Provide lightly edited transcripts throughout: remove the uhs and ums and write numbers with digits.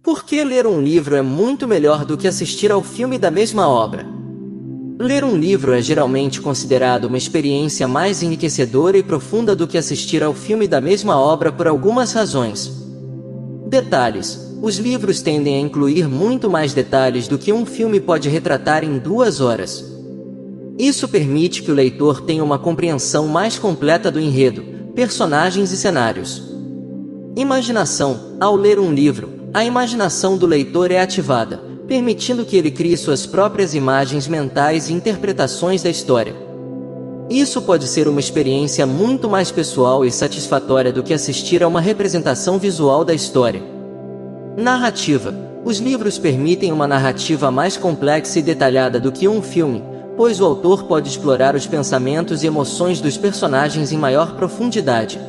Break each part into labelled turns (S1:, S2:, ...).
S1: Por que ler um livro é muito melhor do que assistir ao filme da mesma obra? Ler um livro é geralmente considerado uma experiência mais enriquecedora e profunda do que assistir ao filme da mesma obra por algumas razões. Detalhes: os livros tendem a incluir muito mais detalhes do que um filme pode retratar em 2 horas. Isso permite que o leitor tenha uma compreensão mais completa do enredo, personagens e cenários. Imaginação: ao ler um livro, a imaginação do leitor é ativada, permitindo que ele crie suas próprias imagens mentais e interpretações da história. Isso pode ser uma experiência muito mais pessoal e satisfatória do que assistir a uma representação visual da história. Narrativa: os livros permitem uma narrativa mais complexa e detalhada do que um filme, pois o autor pode explorar os pensamentos e emoções dos personagens em maior profundidade.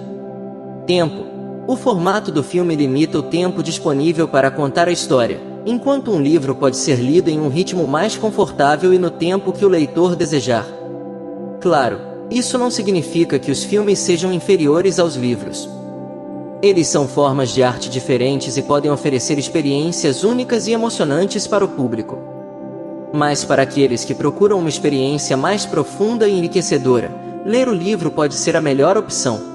S1: Tempo: o formato do filme limita o tempo disponível para contar a história, enquanto um livro pode ser lido em um ritmo mais confortável e no tempo que o leitor desejar. Claro, isso não significa que os filmes sejam inferiores aos livros. Eles são formas de arte diferentes e podem oferecer experiências únicas e emocionantes para o público. Mas para aqueles que procuram uma experiência mais profunda e enriquecedora, ler o livro pode ser a melhor opção.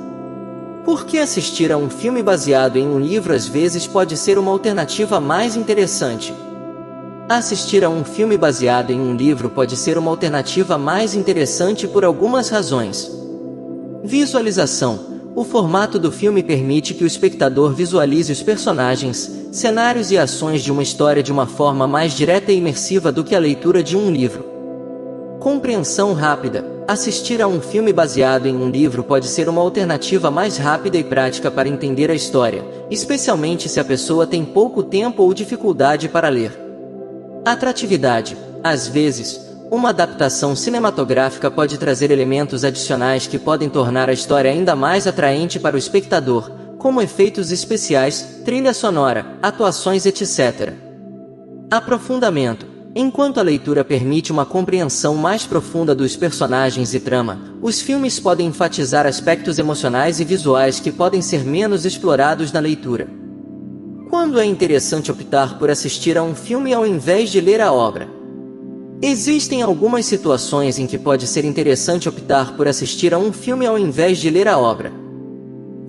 S1: Por que assistir a um filme baseado em um livro às vezes pode ser uma alternativa mais interessante? Assistir a um filme baseado em um livro pode ser uma alternativa mais interessante por algumas razões. Visualização: o formato do filme permite que o espectador visualize os personagens, cenários e ações de uma história de uma forma mais direta e imersiva do que a leitura de um livro. Compreensão rápida: assistir a um filme baseado em um livro pode ser uma alternativa mais rápida e prática para entender a história, especialmente se a pessoa tem pouco tempo ou dificuldade para ler. Atratividade: às vezes, uma adaptação cinematográfica pode trazer elementos adicionais que podem tornar a história ainda mais atraente para o espectador, como efeitos especiais, trilha sonora, atuações, etc. Aprofundamento: enquanto a leitura permite uma compreensão mais profunda dos personagens e trama, os filmes podem enfatizar aspectos emocionais e visuais que podem ser menos explorados na leitura. Quando é interessante optar por assistir a um filme ao invés de ler a obra? Existem algumas situações em que pode ser interessante optar por assistir a um filme ao invés de ler a obra.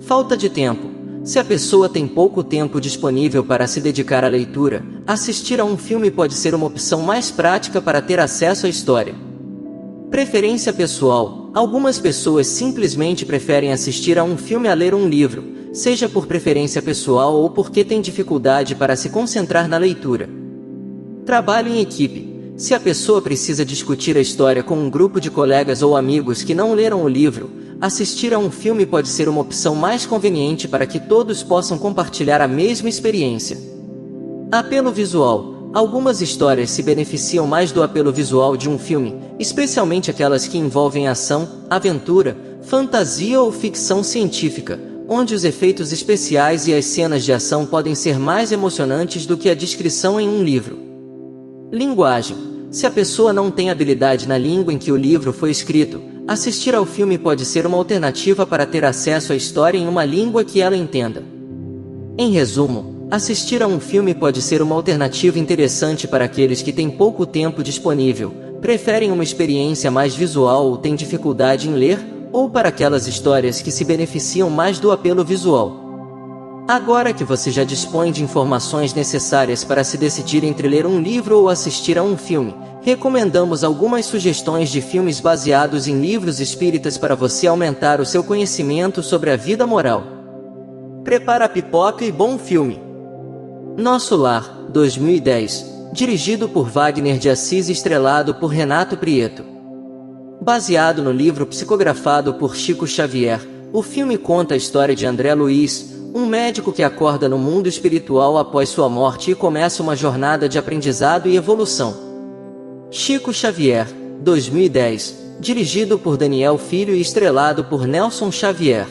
S1: Falta de tempo: se a pessoa tem pouco tempo disponível para se dedicar à leitura, assistir a um filme pode ser uma opção mais prática para ter acesso à história. Preferência pessoal: algumas pessoas simplesmente preferem assistir a um filme a ler um livro, seja por preferência pessoal ou porque têm dificuldade para se concentrar na leitura. Trabalho em equipe: se a pessoa precisa discutir a história com um grupo de colegas ou amigos que não leram o livro, assistir a um filme pode ser uma opção mais conveniente para que todos possam compartilhar a mesma experiência. Apelo visual: algumas histórias se beneficiam mais do apelo visual de um filme, especialmente aquelas que envolvem ação, aventura, fantasia ou ficção científica, onde os efeitos especiais e as cenas de ação podem ser mais emocionantes do que a descrição em um livro. Linguagem: se a pessoa não tem habilidade na língua em que o livro foi escrito, assistir ao filme pode ser uma alternativa para ter acesso à história em uma língua que ela entenda. Em resumo, assistir a um filme pode ser uma alternativa interessante para aqueles que têm pouco tempo disponível, preferem uma experiência mais visual ou têm dificuldade em ler, ou para aquelas histórias que se beneficiam mais do apelo visual. Agora que você já dispõe de informações necessárias para se decidir entre ler um livro ou assistir a um filme, recomendamos algumas sugestões de filmes baseados em livros espíritas para você aumentar o seu conhecimento sobre a vida moral. Prepara a pipoca e bom filme! Nosso Lar, 2010, dirigido por Wagner de Assis e estrelado por Renato Prieto. Baseado no livro psicografado por Chico Xavier, o filme conta a história de André Luiz, um médico que acorda no mundo espiritual após sua morte e começa uma jornada de aprendizado e evolução. Chico Xavier, 2010, dirigido por Daniel Filho e estrelado por Nelson Xavier.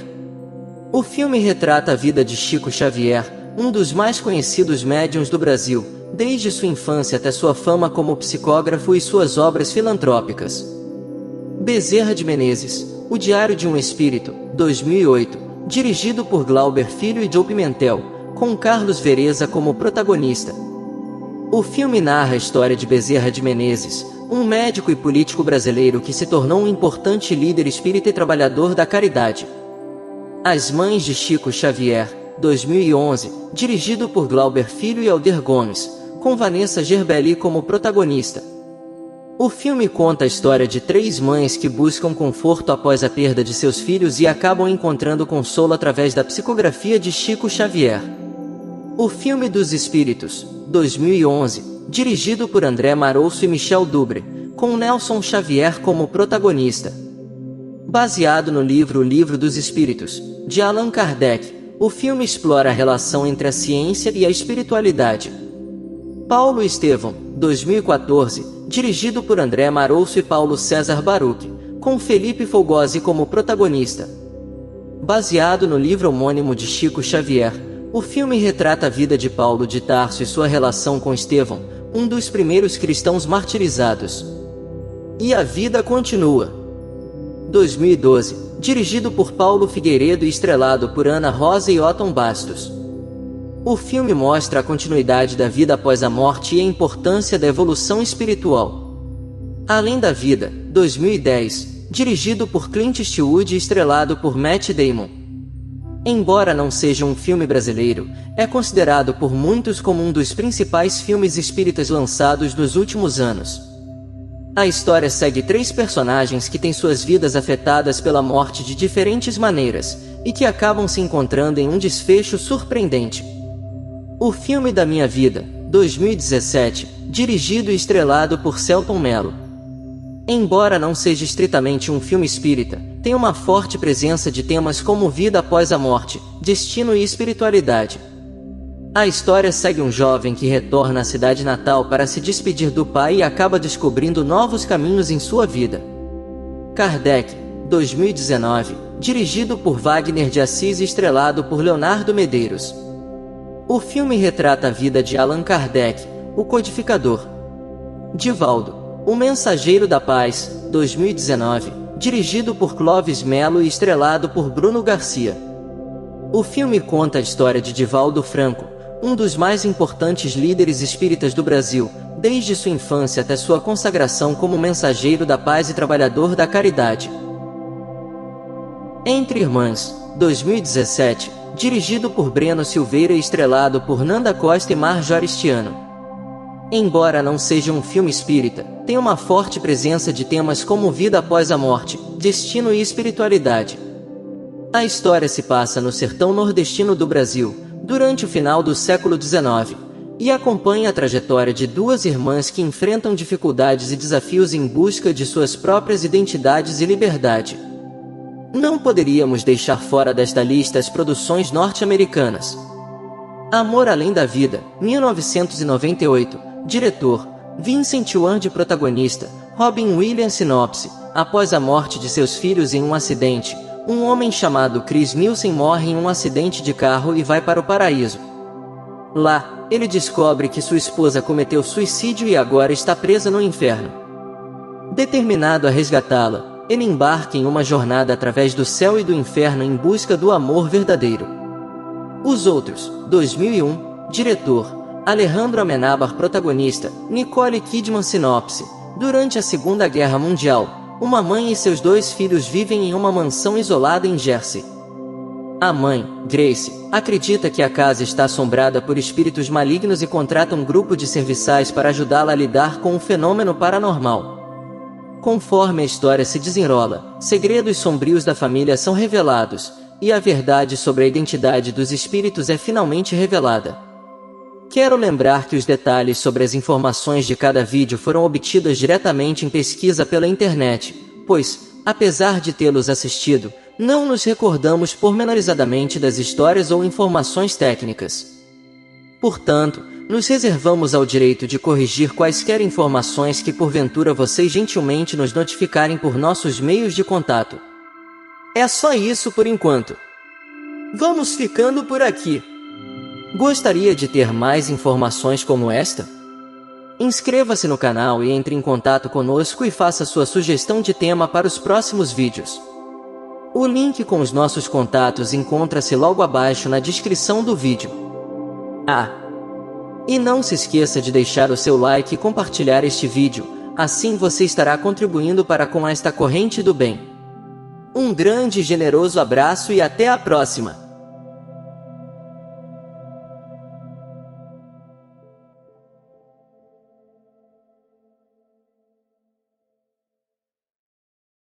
S1: O filme retrata a vida de Chico Xavier, um dos mais conhecidos médiuns do Brasil, desde sua infância até sua fama como psicógrafo e suas obras filantrópicas. Bezerra de Menezes, O Diário de um Espírito, 2008, dirigido por Glauber Filho e Joe Pimentel, com Carlos Vereza como protagonista. O filme narra a história de Bezerra de Menezes, um médico e político brasileiro que se tornou um importante líder espírita e trabalhador da caridade. As Mães de Chico Xavier, 2011, dirigido por Glauber Filho e Alder Gomes, com Vanessa Gerbelli como protagonista. O filme conta a história de 3 mães que buscam conforto após a perda de seus filhos e acabam encontrando consolo através da psicografia de Chico Xavier. O filme dos Espíritos, 2011, dirigido por André Marouço e Michel Dubre, com Nelson Xavier como protagonista. Baseado no livro O Livro dos Espíritos, de Allan Kardec, o filme explora a relação entre a ciência e a espiritualidade. Paulo Estevão, 2014, dirigido por André Marouço e Paulo César Baruch, com Felipe Fogosi como protagonista. Baseado no livro homônimo de Chico Xavier, o filme retrata a vida de Paulo de Tarso e sua relação com Estevão, um dos primeiros cristãos martirizados. E a vida continua. 2012, dirigido por Paulo Figueiredo e estrelado por Ana Rosa e Otton Bastos. O filme mostra a continuidade da vida após a morte e a importância da evolução espiritual. Além da Vida, 2010, dirigido por Clint Eastwood e estrelado por Matt Damon. Embora não seja um filme brasileiro, é considerado por muitos como um dos principais filmes espíritas lançados nos últimos anos. A história segue 3 personagens que têm suas vidas afetadas pela morte de diferentes maneiras, e que acabam se encontrando em um desfecho surpreendente. O Filme da Minha Vida, 2017, dirigido e estrelado por Selton Mello. Embora não seja estritamente um filme espírita, tem uma forte presença de temas como vida após a morte, destino e espiritualidade. A história segue um jovem que retorna à cidade natal para se despedir do pai e acaba descobrindo novos caminhos em sua vida. Kardec, 2019, dirigido por Wagner de Assis e estrelado por Leonardo Medeiros. O filme retrata a vida de Allan Kardec, o codificador. Divaldo, o Mensageiro da Paz, 2019, dirigido por Clóvis Mello e estrelado por Bruno Garcia. O filme conta a história de Divaldo Franco, um dos mais importantes líderes espíritas do Brasil, desde sua infância até sua consagração como mensageiro da paz e trabalhador da caridade. Entre Irmãs, 2017, dirigido por Breno Silveira e estrelado por Nanda Costa e Marjorie Stiano. Embora não seja um filme espírita, tem uma forte presença de temas como vida após a morte, destino e espiritualidade. A história se passa no sertão nordestino do Brasil, durante o final do século XIX, e acompanha a trajetória de 2 irmãs que enfrentam dificuldades e desafios em busca de suas próprias identidades e liberdade. Não poderíamos deixar fora desta lista as produções norte-americanas. Amor Além da Vida, 1998, diretor, Vincent Wan de protagonista, Robin Williams sinopse. Após a morte de seus filhos em um acidente, um homem chamado Chris Nielsen morre em um acidente de carro e vai para o paraíso. Lá, ele descobre que sua esposa cometeu suicídio e agora está presa no inferno. Determinado a resgatá-la, ele embarca em uma jornada através do céu e do inferno em busca do amor verdadeiro. Os Outros, 2001, diretor, Alejandro Amenábar protagonista, Nicole Kidman sinopse. Durante a Segunda Guerra Mundial, uma mãe e seus 2 filhos vivem em uma mansão isolada em Jersey. A mãe, Grace, acredita que a casa está assombrada por espíritos malignos e contrata um grupo de serviçais para ajudá-la a lidar com um fenômeno paranormal. Conforme a história se desenrola, segredos sombrios da família são revelados, e a verdade sobre a identidade dos espíritos é finalmente revelada. Quero lembrar que os detalhes sobre as informações de cada vídeo foram obtidas diretamente em pesquisa pela internet, pois, apesar de tê-los assistido, não nos recordamos pormenorizadamente das histórias ou informações técnicas. Portanto, nos reservamos ao direito de corrigir quaisquer informações que porventura vocês gentilmente nos notificarem por nossos meios de contato. É só isso por enquanto. Vamos ficando por aqui. Gostaria de ter mais informações como esta? Inscreva-se no canal e entre em contato conosco e faça sua sugestão de tema para os próximos vídeos. O link com os nossos contatos encontra-se logo abaixo na descrição do vídeo. E não se esqueça de deixar o seu like e compartilhar este vídeo, assim você estará contribuindo para com esta corrente do bem. Um grande e generoso abraço e até a próxima!